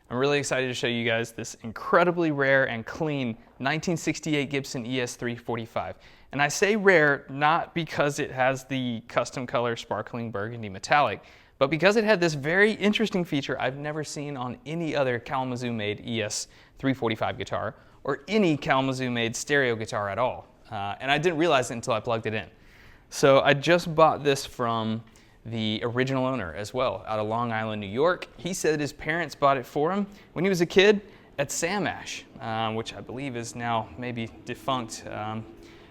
I'm really excited to show you guys this incredibly rare and clean 1968 Gibson ES-345. And I say rare not because it has the custom color Sparkling Burgundy metallic, but because it had this very interesting feature I've never seen on any other Kalamazoo-made ES-345 guitar or any Kalamazoo-made stereo guitar at all. And I didn't realize it until I plugged it in. So I just bought this from the original owner as well, out of Long Island, New York. He said his parents bought it for him when he was a kid at Sam Ash, which I believe is now maybe defunct,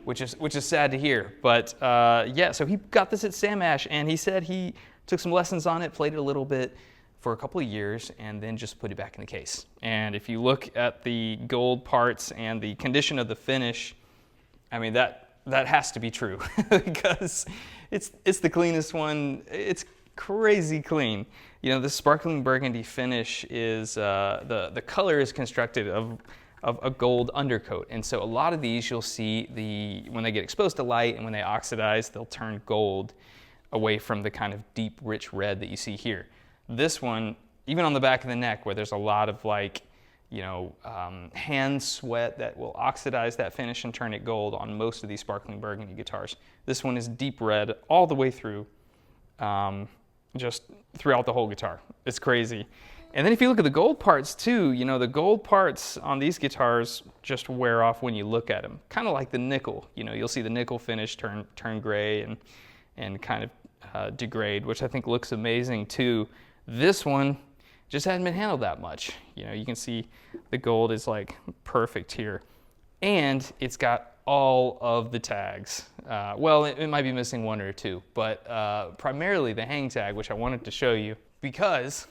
which is sad to hear. But yeah, so he got this at Sam Ash, and he said he took some lessons on it, played it a little bit for a couple of years, and then just put it back in the case. And if you look at the gold parts and the condition of the finish, I mean, that has to be true because it's the cleanest one. It's crazy clean. You know, the Sparkling Burgundy finish is, the color is constructed of a gold undercoat. And so a lot of these you'll see when they get exposed to light and when they oxidize, they'll turn gold away from the kind of deep, rich red that you see here. This one, even on the back of the neck where there's a lot of hand sweat that will oxidize that finish and turn it gold on most of these Sparkling Burgundy guitars. This one is deep red all the way through, just throughout the whole guitar. It's crazy. And then if you look at the gold parts too, you know, the gold parts on these guitars just wear off when you look at them. Kind of like the nickel. You know, you'll see the nickel finish turn gray and kind of degrade, which I think looks amazing too. This one just hadn't been handled that much. You know, you can see the gold is like perfect here. And it's got all of the tags. Well, it might be missing one or two, but primarily the hang tag, which I wanted to show you because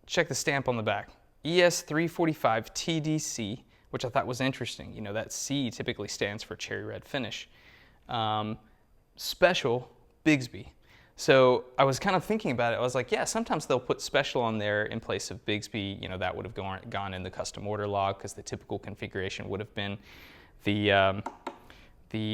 check the stamp on the back. ES-345 TDC, which I thought was interesting. You know, that C typically stands for cherry red finish. Special Bigsby. So I was kind of thinking about it. I was like, yeah, sometimes they'll put special on there in place of Bigsby. You know, that would have gone in the custom order log because the typical configuration would have been the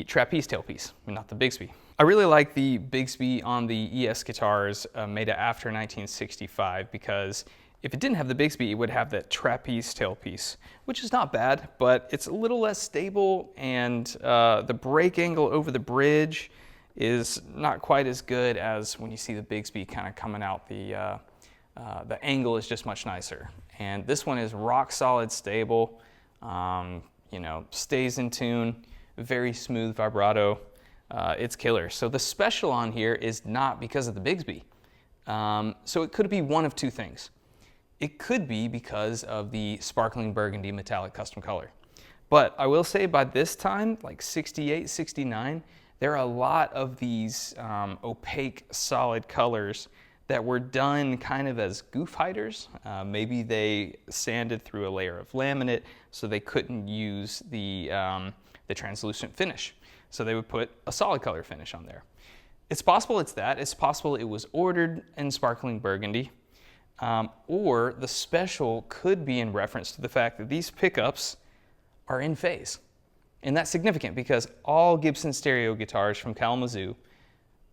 trapeze tailpiece, not the Bigsby. I really like the Bigsby on the ES guitars made after 1965 because if it didn't have the Bigsby, it would have that trapeze tailpiece, which is not bad, but it's a little less stable, and the break angle over the bridge is not quite as good as when you see the Bigsby kind of coming out. The angle is just much nicer. And this one is rock solid stable, you know, stays in tune, very smooth vibrato. It's killer. So the special on here is not because of the Bigsby. So it could be one of two things. It could be because of the Sparkling Burgundy metallic custom color. But I will say by this time, like 68, 69, there are a lot of these opaque solid colors that were done kind of as goof hiders. Maybe they sanded through a layer of laminate so they couldn't use the translucent finish. So they would put a solid color finish on there. It's possible it's that. It's possible it was ordered in Sparkling Burgundy. Or the special could be in reference to the fact that these pickups are in phase. And that's significant because all Gibson stereo guitars from Kalamazoo,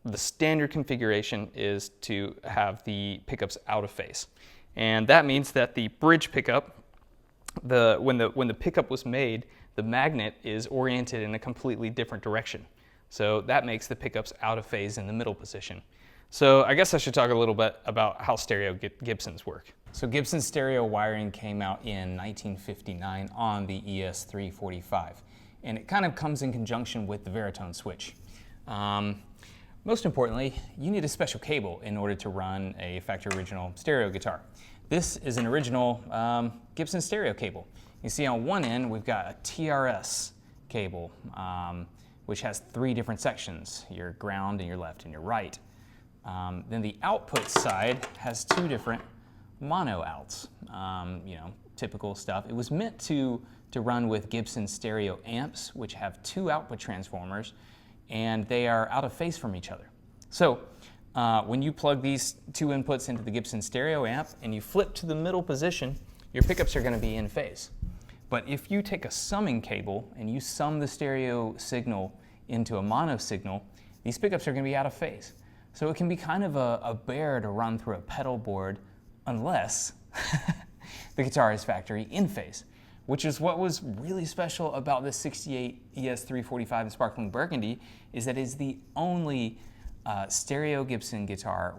the standard configuration is to have the pickups out of phase. And that means that the bridge pickup, when the pickup was made, the magnet is oriented in a completely different direction. So that makes the pickups out of phase in the middle position. So I guess I should talk a little bit about how stereo Gibsons work. So Gibson stereo wiring came out in 1959 on the ES-345. And it kind of comes in conjunction with the Varitone switch. Most importantly, you need a special cable in order to run a factory original stereo guitar. This is an original Gibson stereo cable. You see on one end we've got a TRS cable, which has 3 different sections, your ground and your left and your right. Then the output side has 2 different mono outs, you know, typical stuff. It was meant to run with Gibson stereo amps, which have 2 output transformers, and they are out of phase from each other. So when you plug these 2 inputs into the Gibson stereo amp and you flip to the middle position, your pickups are going to be in phase. But if you take a summing cable and you sum the stereo signal into a mono signal, these pickups are going to be out of phase. So it can be kind of a bear to run through a pedal board unless The guitar is factory in phase, which is what was really special about this 68 ES-345 Sparkling Burgundy, is that it's the only stereo Gibson guitar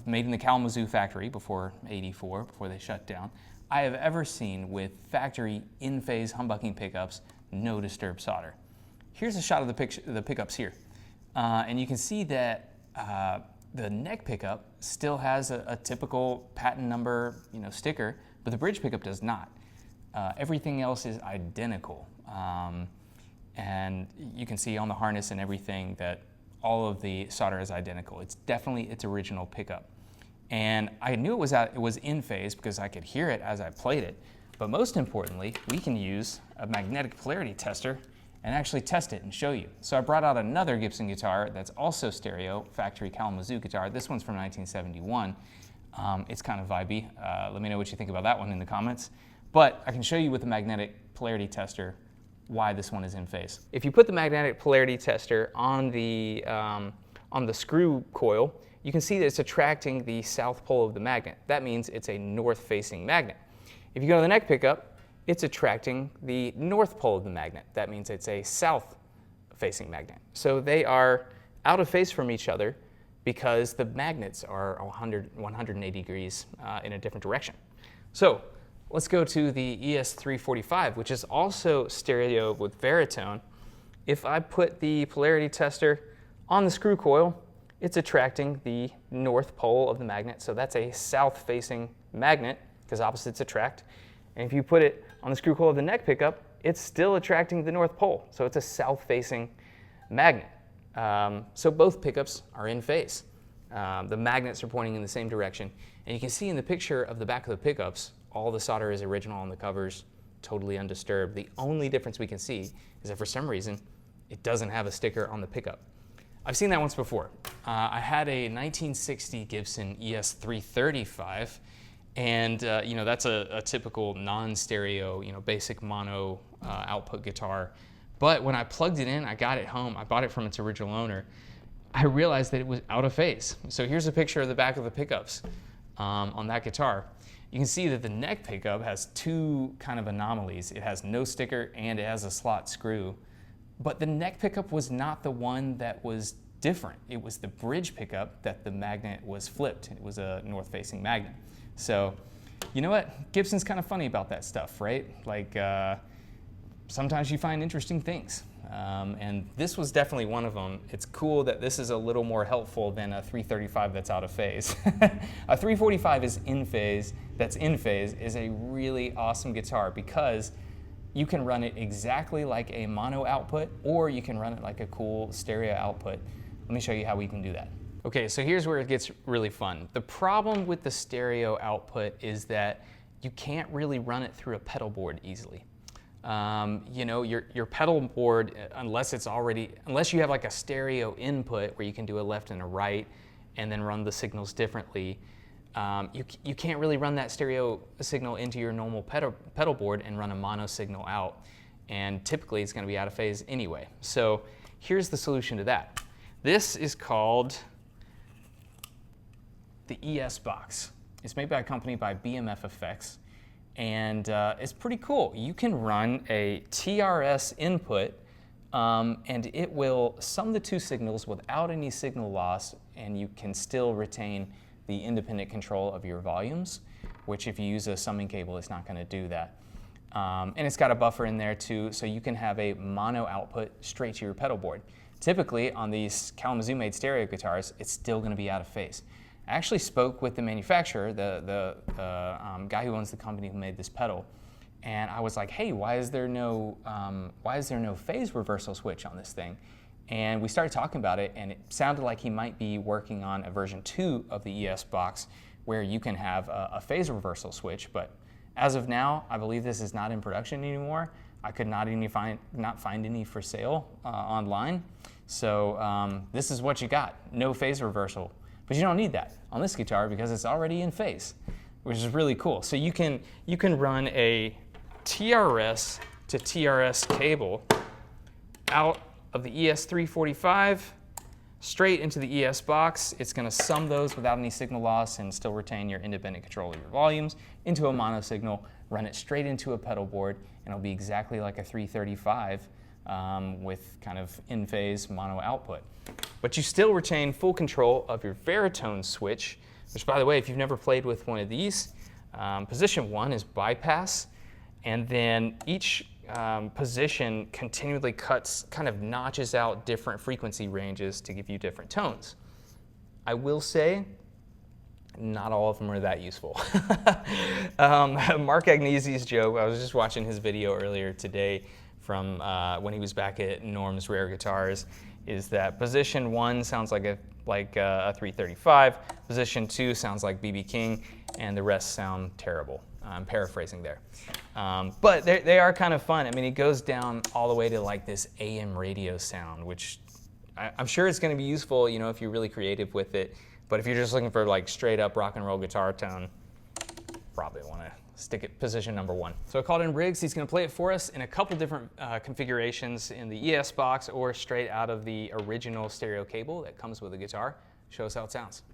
made in the Kalamazoo factory before '84, before they shut down, I have ever seen with factory in-phase humbucking pickups, no disturb solder. Here's a shot of the pickups here. And you can see that the neck pickup still has a typical patent number sticker, but the bridge pickup does not. Everything else is identical. And you can see on the harness and everything that all of the solder is identical. It's definitely its original pickup. And I knew it was in phase because I could hear it as I played it. But most importantly, we can use a magnetic polarity tester and actually test it and show you. So I brought out another Gibson guitar that's also stereo, factory Kalamazoo guitar. This one's from 1971. It's kind of vibey. Let me know what you think about that one in the comments. But I can show you with the magnetic polarity tester why this one is in phase. If you put the magnetic polarity tester on the screw coil, you can see that it's attracting the south pole of the magnet. That means it's a north-facing magnet. If you go to the neck pickup, it's attracting the north pole of the magnet. That means it's a south-facing magnet. So they are out of phase from each other because the magnets are 180 degrees in a different direction. So let's go to the ES-345, which is also stereo with Varitone. If I put the polarity tester on the screw coil, it's attracting the north pole of the magnet. So that's a south-facing magnet because opposites attract. And if you put it on the screw coil of the neck pickup, it's still attracting the north pole. So it's a south-facing magnet. So both pickups are in phase. The magnets are pointing in the same direction. And you can see in the picture of the back of the pickups, all the solder is original on the covers, totally undisturbed. The only difference we can see is that for some reason, it doesn't have a sticker on the pickup. I've seen that once before. I had a 1960 Gibson ES-345, and that's a typical non-stereo, basic mono output guitar. But when I plugged it in, I got it home, I bought it from its original owner, I realized that it was out of phase. So here's a picture of the back of the pickups on that guitar. You can see that the neck pickup has two kind of anomalies. It has no sticker and it has a slot screw. But the neck pickup was not the one that was different. It was the bridge pickup that the magnet was flipped. It was a north-facing magnet. So, you know what? Gibson's kind of funny about that stuff, right? Like, sometimes you find interesting things. And this was definitely one of them. It's cool that this is a little more helpful than a 335 that's out of phase. A 345 is in phase, that's in phase, is a really awesome guitar because you can run it exactly like a mono output, or you can run it like a cool stereo output. Let me show you how we can do that. Okay, so here's where it gets really fun. The problem with the stereo output is that you can't really run it through a pedal board easily. Your pedal board, unless you have like a stereo input where you can do a left and a right and then run the signals differently, you can't really run that stereo signal into your normal pedal board and run a mono signal out. And typically it's going to be out of phase anyway. So here's the solution to that. This is called the ES box. It's made by a company by BMF Effects. And it's pretty cool. You can run a TRS input and it will sum the two signals without any signal loss, and you can still retain the independent control of your volumes, which if you use a summing cable, it's not going to do that. And it's got a buffer in there too, so you can have a mono output straight to your pedal board. Typically on these Kalamazoo made stereo guitars, it's still going to be out of phase. I actually spoke with the manufacturer, the guy who owns the company who made this pedal, and I was like, "Hey, why is there no phase reversal switch on this thing?" And we started talking about it, and it sounded like he might be working on a version 2 of the ES box where you can have a phase reversal switch. But as of now, I believe this is not in production anymore. I could not find any for sale online. So this is what you got: no phase reversal. But you don't need that on this guitar because it's already in phase, which is really cool. So you can run a TRS to TRS cable out of the ES-345 straight into the ES box. It's going to sum those without any signal loss and still retain your independent control of your volumes into a mono signal, run it straight into a pedal board, and it'll be exactly like a 335 with kind of in-phase mono output. But you still retain full control of your Varitone switch, which, by the way, if you've never played with one of these, position 1 is bypass, and then each position continually kind of notches out different frequency ranges to give you different tones. I will say, not all of them are that useful. Mark Agnesi's joke, I was just watching his video earlier today from when he was back at Norm's Rare Guitars, is that position 1 sounds like a 335, position 2 sounds like B.B. King, and the rest sound terrible. I'm paraphrasing there. But they are kind of fun. I mean, it goes down all the way to like this AM radio sound, which I'm sure it's going to be useful, you know, if you're really creative with it. But if you're just looking for like straight up rock and roll guitar tone, probably want to stick at position number 1. So I called in Briggs. He's going to play it for us in a couple different configurations in the ES box or straight out of the original stereo cable that comes with the guitar. Show us how it sounds.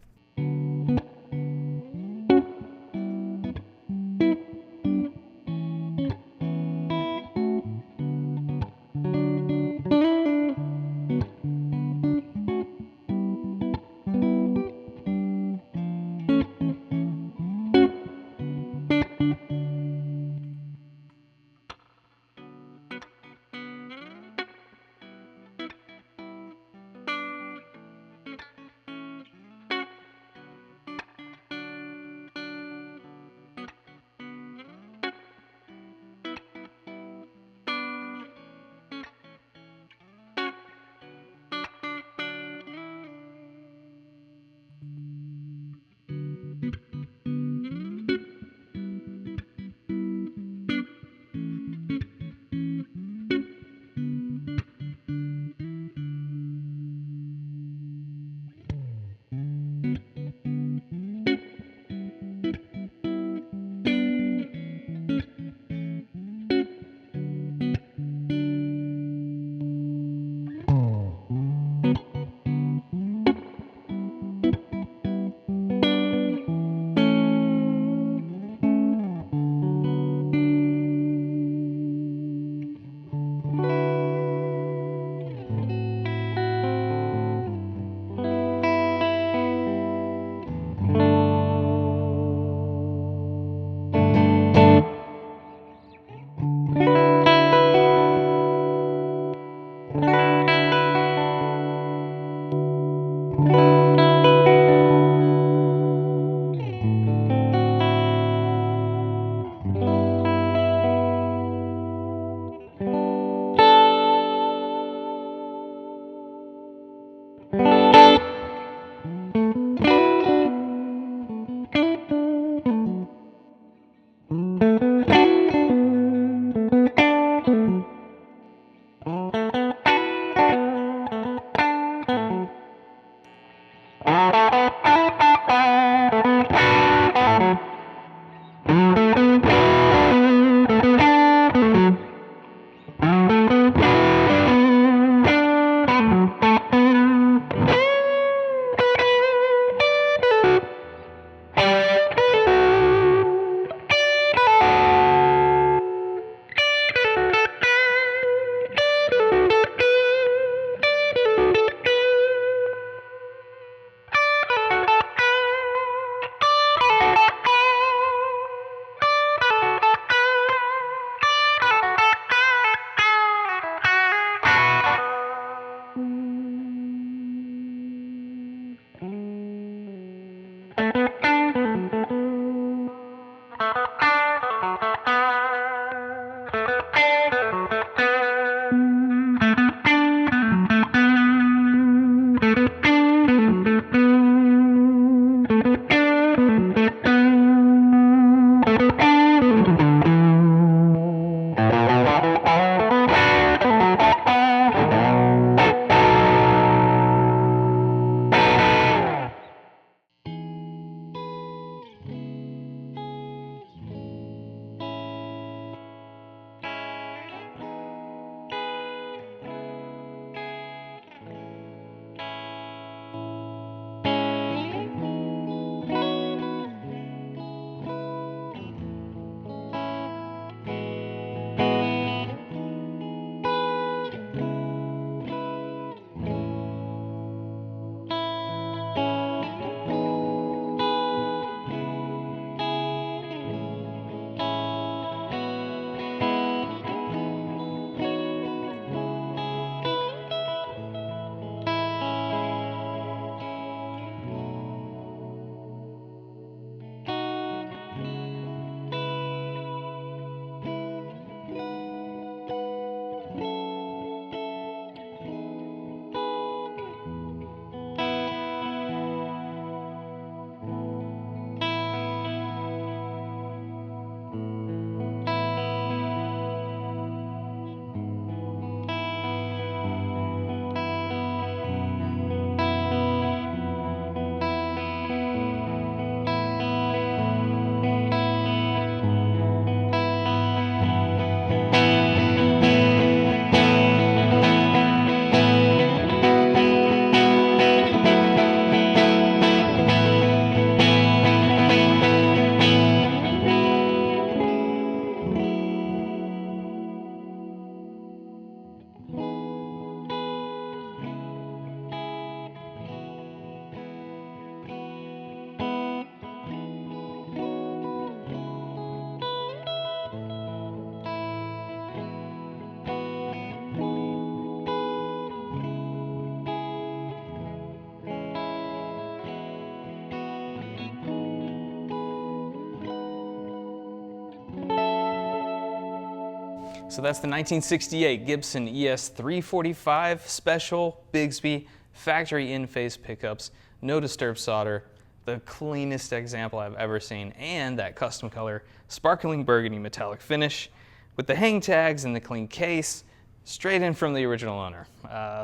So that's the 1968 Gibson ES-345 Special Bigsby factory in-phase pickups, no disturb solder, the cleanest example I've ever seen, and that custom color sparkling burgundy metallic finish with the hang tags and the clean case, straight in from the original owner.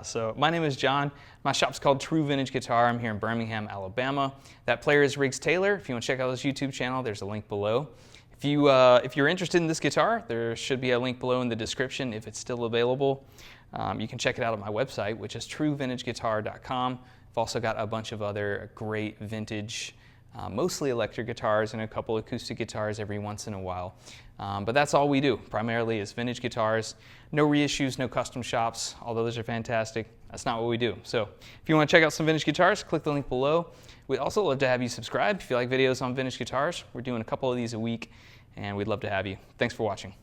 So my name is John. My shop's called True Vintage Guitar. I'm here in Birmingham, Alabama. That player is Riggs Taylor. If you want to check out his YouTube channel, there's a link below. If you're interested in this guitar, there should be a link below in the description if it's still available. You can check it out on my website, which is truevintageguitar.com. I've also got a bunch of other great vintage, mostly electric guitars and a couple acoustic guitars every once in a while. But that's all we do, primarily is vintage guitars. No reissues, no custom shops, although those are fantastic. That's not what we do. So if you want to check out some vintage guitars, click the link below. We'd also love to have you subscribe if you like videos on vintage guitars. We're doing a couple of these a week, and we'd love to have you. Thanks for watching.